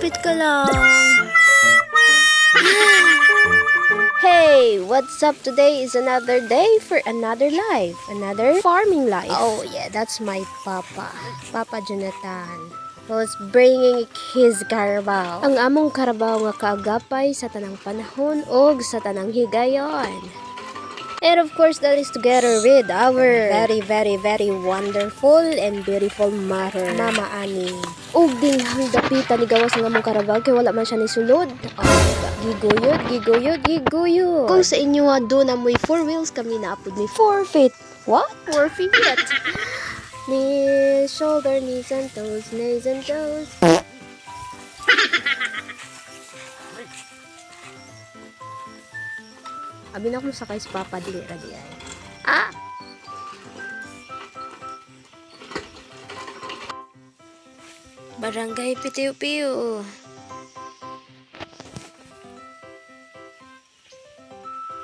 Malapit ka lang. Hey, what's up? Today is another day for another life. Another farming life. Oh yeah, that's my papa. Papa Jonathan. Was bringing his Carabao. Ang among Carabao nga kaagapay sa tanang panahon o sa tanang higayon. And of course, that is together with our very wonderful and beautiful mother, Mama Ani. Ug dinghang dapitan ni gawas nga mong Carabao kay wala man siya ni sulod. Giguyod. Kung sa inyo doon na may 4 wheels, kami naapod ni 4 feet. What? 4 feet? Knees, shoulder, knees and toes. Abi na kung sakay si Papa dili ra di ay. Ah! Barangay Pitiu-Piu.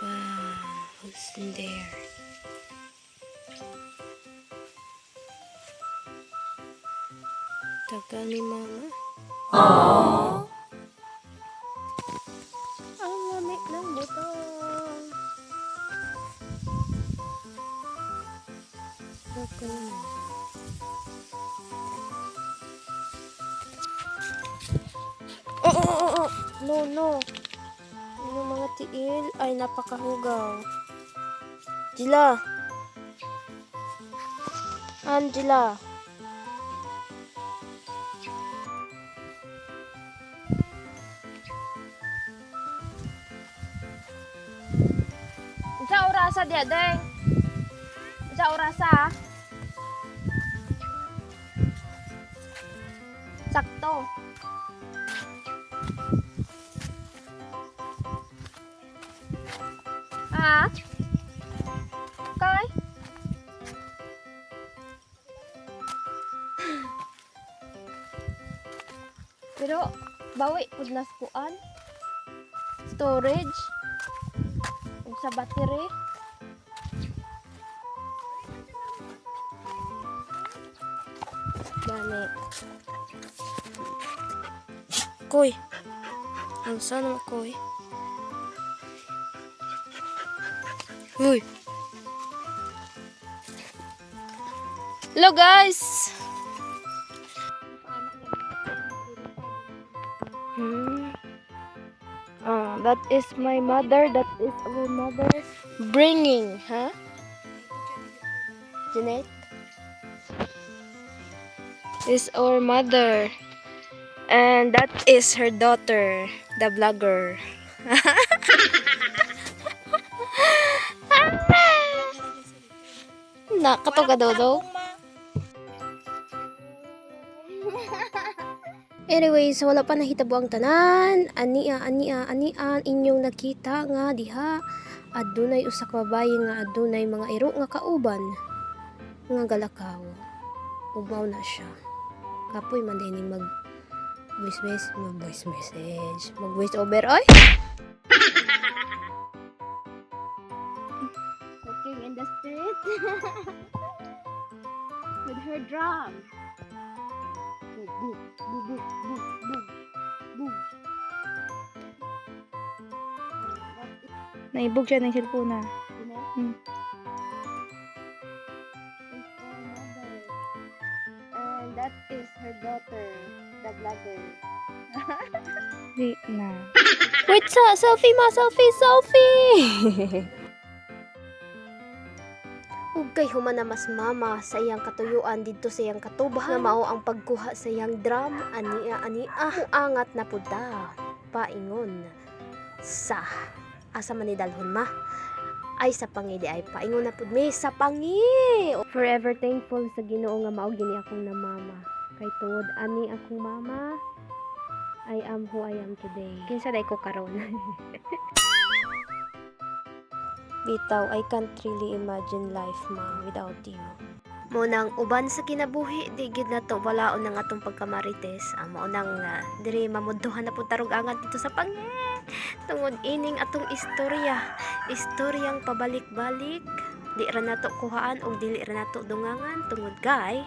Wow, who's in there? Tagal ni Mama. Aww. Ang lamig ng butong. Okay. Oh. No. Yung mga tiil ay napakahugaw. Angela. Sa orasa dia, deng. Sa orasa. Sakto. Ha? Kay? Pero bawi pud naskuan. Storage. Ug sa battery. Gani. Koy. Ang sana koy. Uy. Hello guys. That is my mother. That is our mother. Bringing, huh? Jeanette is our mother, and that is her daughter, the vlogger. Nakatoga daw. Anyways, wala pa nahitabo ang tanan. Anian inyong nakita nga diha. Adunay usa ka babaye nga adunay mga iro nga kauban nga galakaw. Ubaw na siya. Kapoy man din mag voice message. Mag voice over oy. Walking in the street with her drum. Boom. Naibog siya ng cellphone na. And that is her daughter, the vlogger. Di na. Wait, selfie! Ugay human na mas mama sa iyang katuyuan dito sa iyang katubahan. Nga mao ang pagkuha sa iyang drum, ania. Angat na puda. Paingon sa asa man ni dalhon ma. Ay sa pangi di ay paingon na pud mi sa pangi. Forever thankful sa Ginoo nga mao gini akong na mama. Kay tuod ani akong mama, I am who I am today. Kinsa day ko karon. Bitaw, I can't really imagine life ma without you. Munang uban sa kinabuhi, di gid na to walaon ng atong pagkamarites. Amo nang diri mamudduhan na pud tarong angat dito sa pangi. Tungod ining atong istoryang pabalik-balik. Di ra nato kuhaan og dili ra nato dungangan tungod gay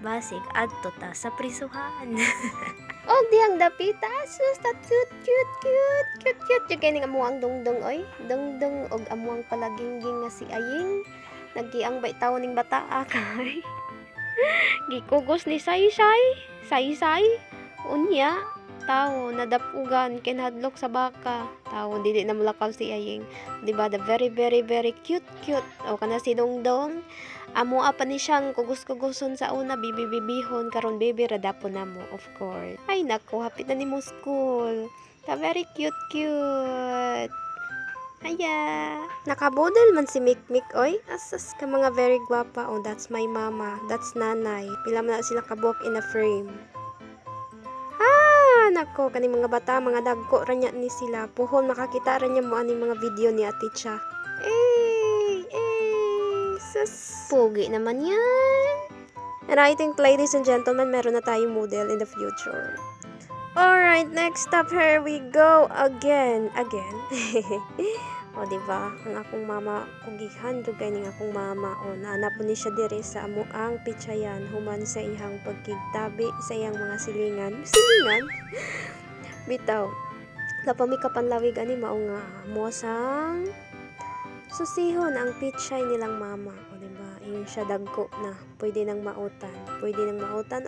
basig adto ta sa prisuhan. Oh, dihang dapita. Sus, that cute. Yung kaya amuang dungdung, oy. Dungdung, og amuang palagingging nga si Aying. Nagiang ba itaw ning bata kay. Gikugos ni Say-Say. Say-Say. Unya. Tao, nadapugan, kinadlok sa baka. Tao, dili na mulakaw si Aying. Diba, the very cute. O, kana si Dongdong. Amo pa ni siyang kugos-kugoson sa una, bibibihon, karon baby, radapo na mo, of course. Ay, nako, hapit na ni mo school. Ta, very cute. Aya. Nakabodel man si Mikmik, oy. Asas ka mga very gwapa. Oh, that's my mama. That's nanay. Pila man na sila kabuok in a frame. Nako, kani mga bata, mga dagko ranya ni sila. Puhon makakita ranya mo aning mga video ni Ate Cha. Sus. Pugi naman yan. And I think, ladies and gentlemen, meron na tayong model in the future. Alright, next up, here we go again. O, diba? Ang akong mama, kung gihandog kay ning akong mama, o, naanap ni siya dire sa amo ang pitsayan, human sa ihang pagkigtabi sa iyang mga silingan. Bitaw. Lapami kapanlawig ani mao nga mosang susihon ang pitsay nilang mama. O, diba? Yung siya dagko na. Pwede nang mautan.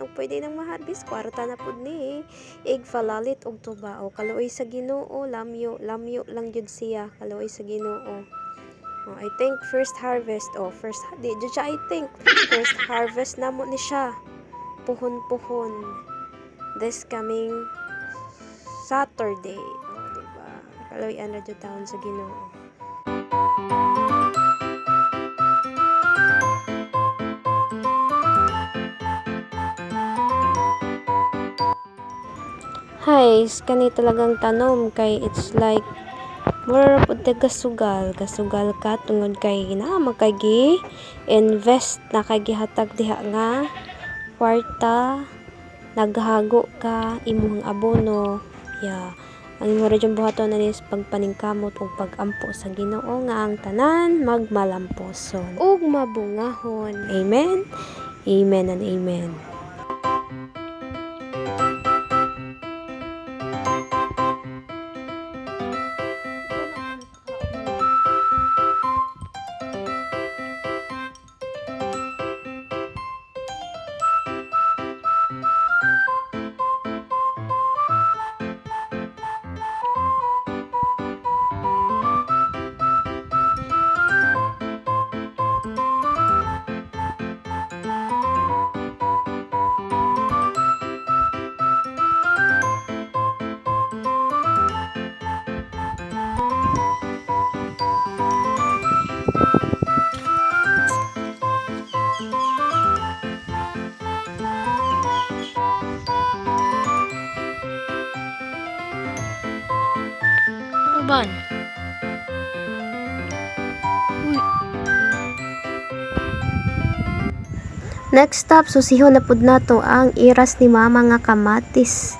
O pwede nang maharbis. Kwarta na pud ni. Ig falalit og tuba. O kaluoy sa Ginoo. Lamyo lang jud siya. Kaluoy sa Ginoo. O, I think first harvest. First harvest na mo ni siya. Puhon. This coming Saturday. O, diba? Kaluoy ana jud taon sa Ginoo. Hi, kani talagang tanom kay it's like mura pud kasugal ka tungod kay na magkagi invest na kay gihatag diha nga kwarta, naghago ka imong abono. Ang imo ra jud buhaton na is pagpaningkamot ug pagampo sa Ginoo nga ang tanan magmalamposon ug mabungahon. Amen and amen. Ban. Next stop, susihon na pud nato ang iras ni mama nga kamatis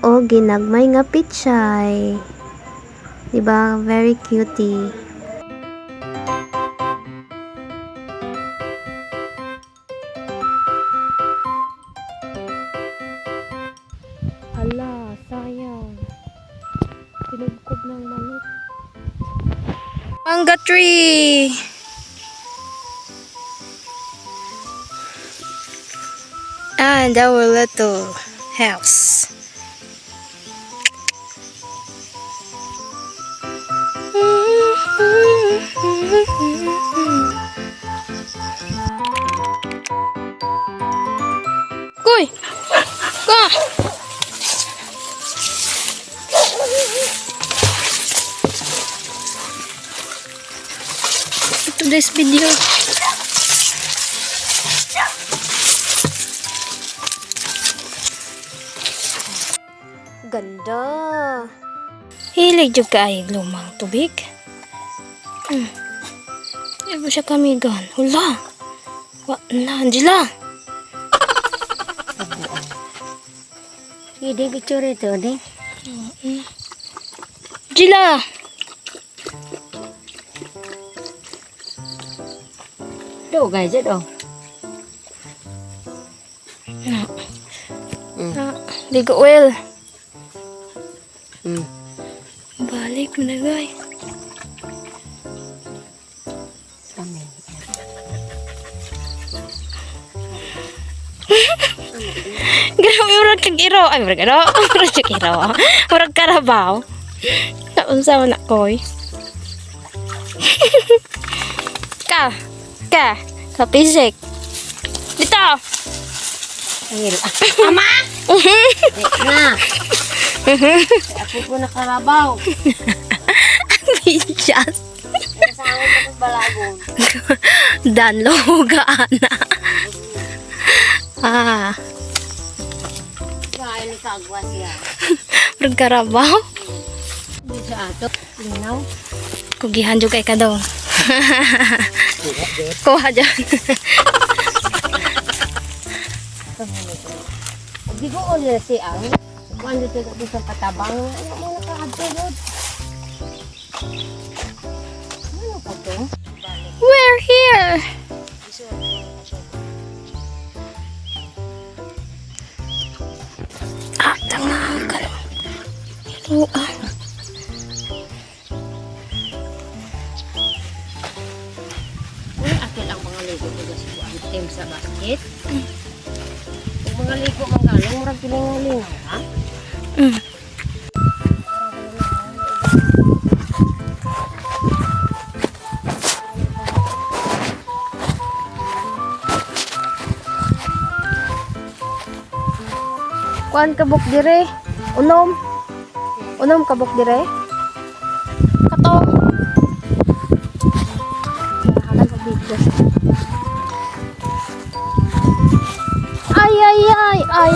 o ginagmay nga pitsay. Diba? Very cutie. Ala, sayang. Pinugkob ng manok. Manga tree! And our little house. Kuy! Ka! Today's video. Ganda. Hilig jud kay lumang tubig. Ibo siya kamigan. Hula. Wa na, Angela. Hindi picture ito, di? Angela. Do guys, ito. Na. Ligo oil. Hmm. Balik mo na, guys. Kami. Grabe, murag kang iro. Ay, murag iro. Murag kang iro. Murag karabaw. Naunsa man ako'y. Kapisik. Dito. Ayun. Ama! Na! Ako po nakarabaw. Bidyas. Nasangon ko sa balagon. Danlo, gaana. Kaya ni kagwa siya. Murag karabaw. Hindi siya ato. Linaw. Kugihan juga ka daw. Kuha dyan. Di ko ulit siya. Kung dito sa patabang, ano mo nakaadto. Ano po to? We're here. Tanga ka. Hello, Akin ang mga ligo ko sa item sa basket. Kung mga ligo manggaling, murag pilingaling ha? Kuan kabuk dire. Unom kabuk dire. Katong. Halan sa bigas. Ay.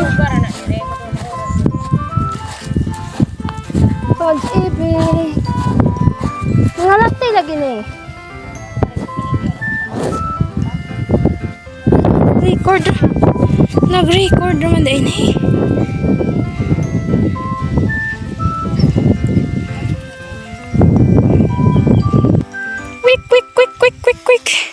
Pag-ibig. Nangalati lagi ni. Record. Nag-record naman din eh. Quick.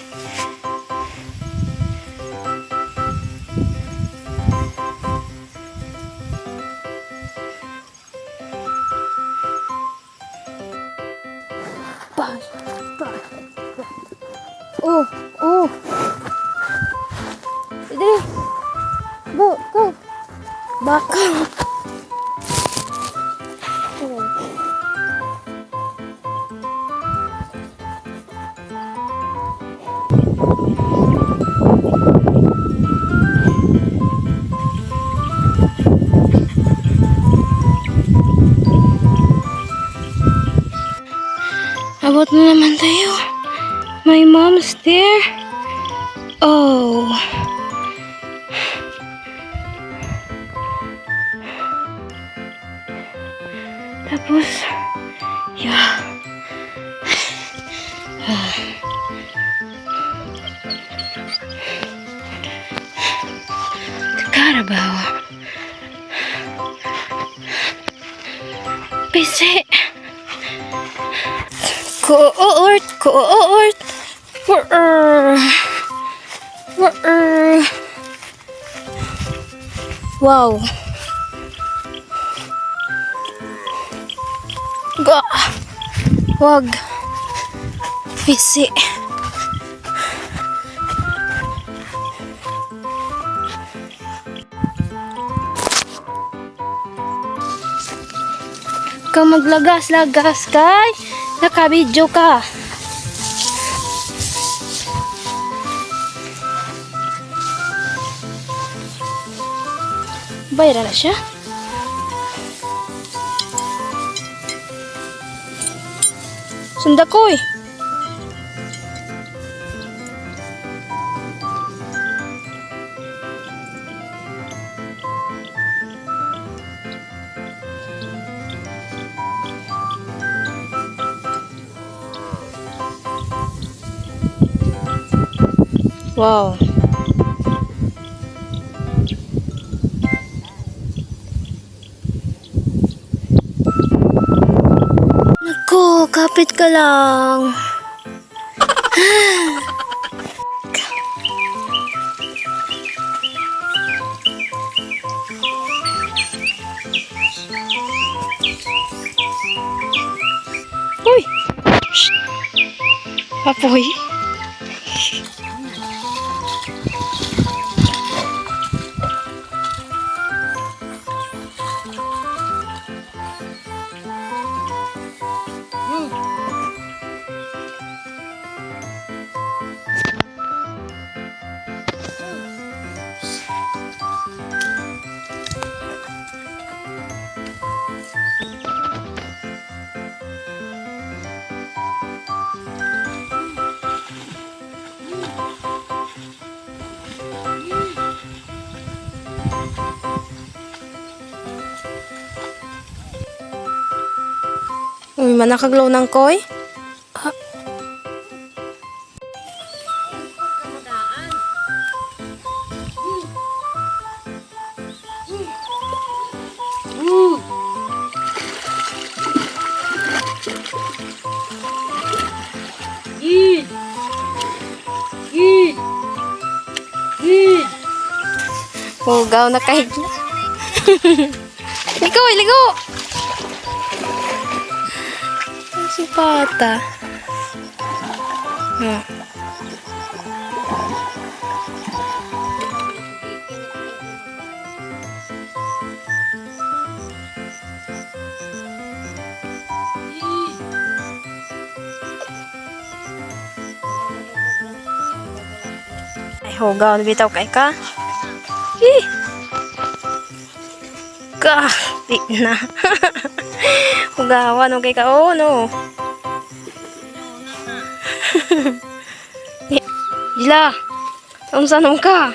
Oh. Sige. Go. Baka. Abot na naman tayo. My mom's there. Oh. Tapos, yeah. Karabaw. Pisi. Coort. Wow. Wag. Pisi. Kang maglagas-lagas kay nakabidyo ka. Bayra na siya. Sundakoy. Wow. Naku, kapit ka lang. Apoy. Uy, manakaglaw ng koy. Hugaw na kahit na. Ligo, ligo! Ang sipata. Ay, hugaw na bitaw kay ka. Ih! Di na. Hugawan, okay ka. Oh, no. Gila. Ang sanong ka.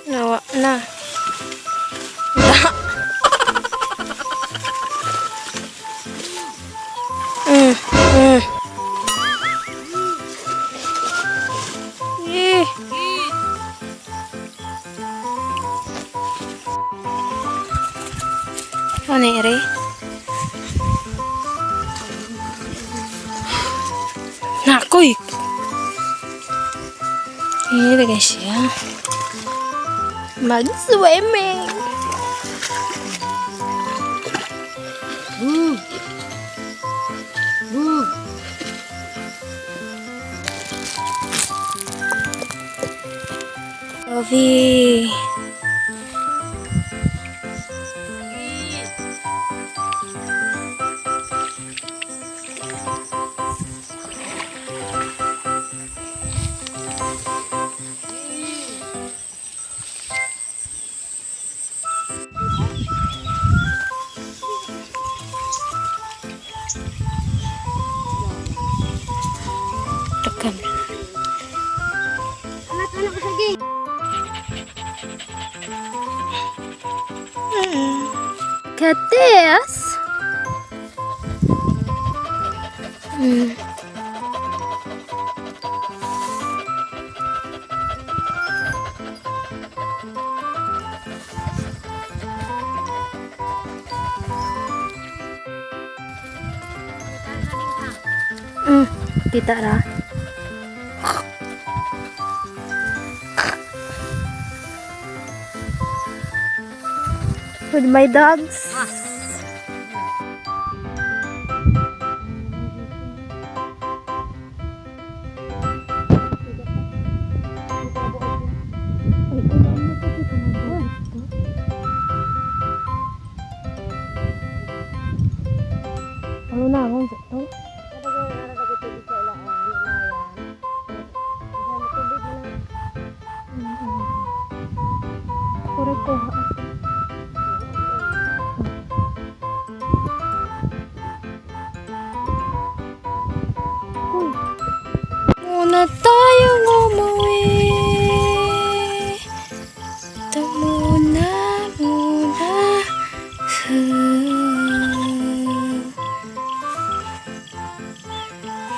Nawa na. Eh. Ano ere? Nakoy! Ini guys ya. Mag-swimming! Ovi! Tekan. Anak-anak ko sige. Kates. Kita ra. With my dogs. Ano na akong ito? Korek ko. Muna tayong umuwi. Ito muna.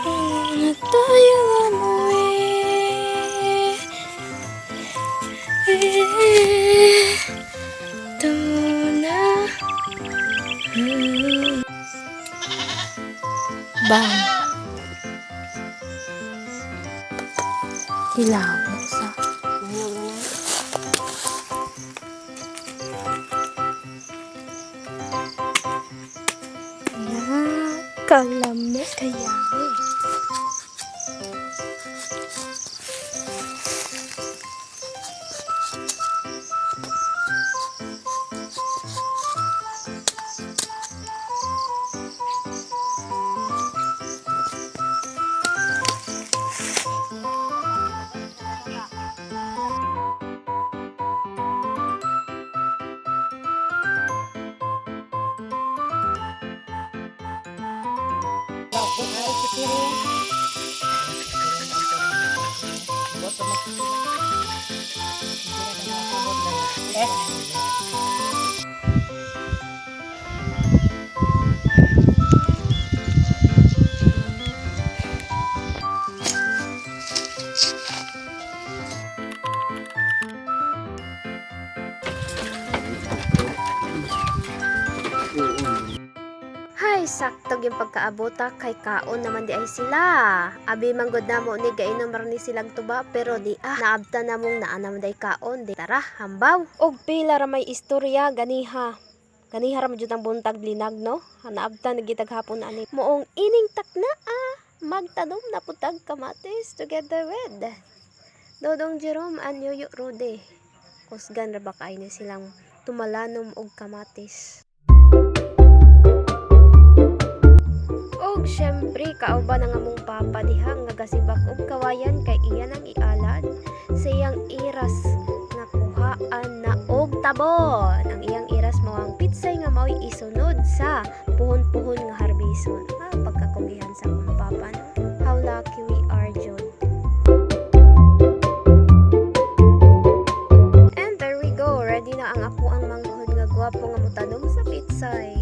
Muna tayong umuwi. Ito muna. Bang. Hilaw sa kalamit kaya Hay, sakto yung pagkaabota kay kaon naman di ay sila. Abi manggod na mo ni gainom ni silang tuba pero di naabta na mong naanam day kaon. Di tara, hambaw. Og pila ra may istorya ganiha. Ganiha ra madyud ang buntag linag no. Naabta nagitag hapon ani. Moong ining takna magtanom na putag kamatis together with Dodong Jerome and Yoyo Rode. Kusgan ra ba kay ni silang tumalanom og kamatis. Og syempre kauban ang among papa diha nga gasibak og kawayan kay iyan ang ialad sa iyang iras nga kuhaan na og tabon. Ang iyang iras mao ang pitsay nga mao'y isunod sa puhon-puhon nga harbison. Pagkakugihan sa among papa no? How lucky we are, Jud. And there we go, ready na ang ako ang manghod nga gwapo nga mutanom sa pitsay.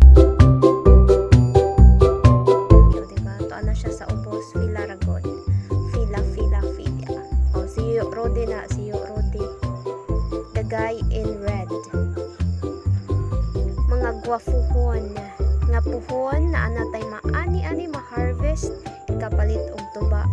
Siya sa ubos, Fila Ragon. Fila. O, si Yoyo Rode na, si Yoyo Rode. The guy in red. Mga gwafuhon. Nga puhon na anatay maani-ani ma-harvest. Ikapalit og tuba.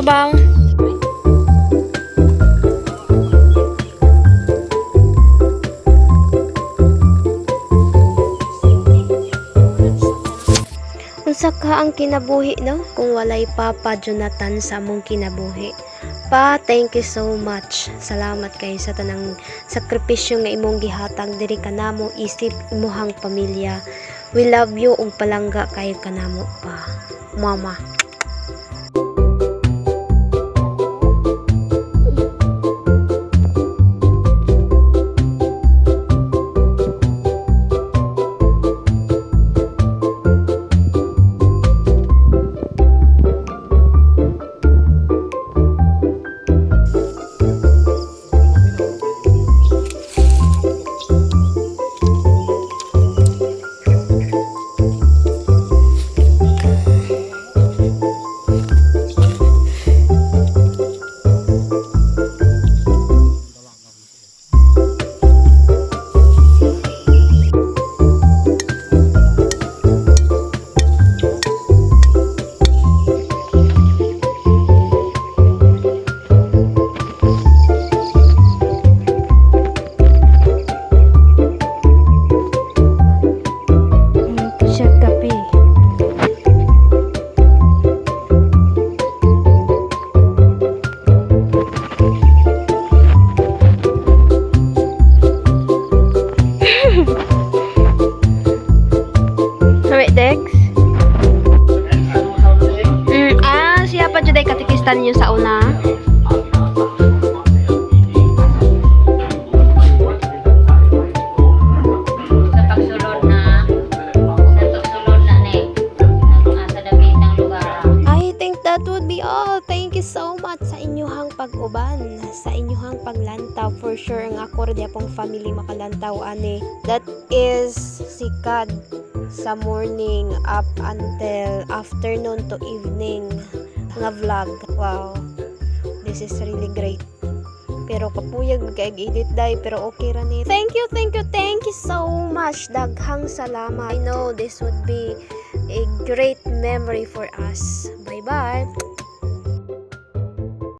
Babaw. Unsa ka ang kinabuhi no? Kung walay Papa Jonathan sa among kinabuhi. Pa, thank you so much. Salamat kay sa tanang sakripisyo nga imong gihatag diri kanamo isip imuhang pamilya. We love you ug palangga kayo kanamo pa. Mama. Katikistan niyo sa una. Sa pagsulod na ni sa damitang lugar. I think that would be all. Thank you so much sa inyuhang pag-uban, sa inyuhang paglantaw. For sure, ang ako rin pong family makalantaw ani. That is sikad sa morning up until afternoon to evening nga vlog. Wow, this is really great. Pero kapuyag mag-edit day, pero okay ra ni. Thank you so much. Daghang salamat. I know this would be a great memory for us. Bye bye.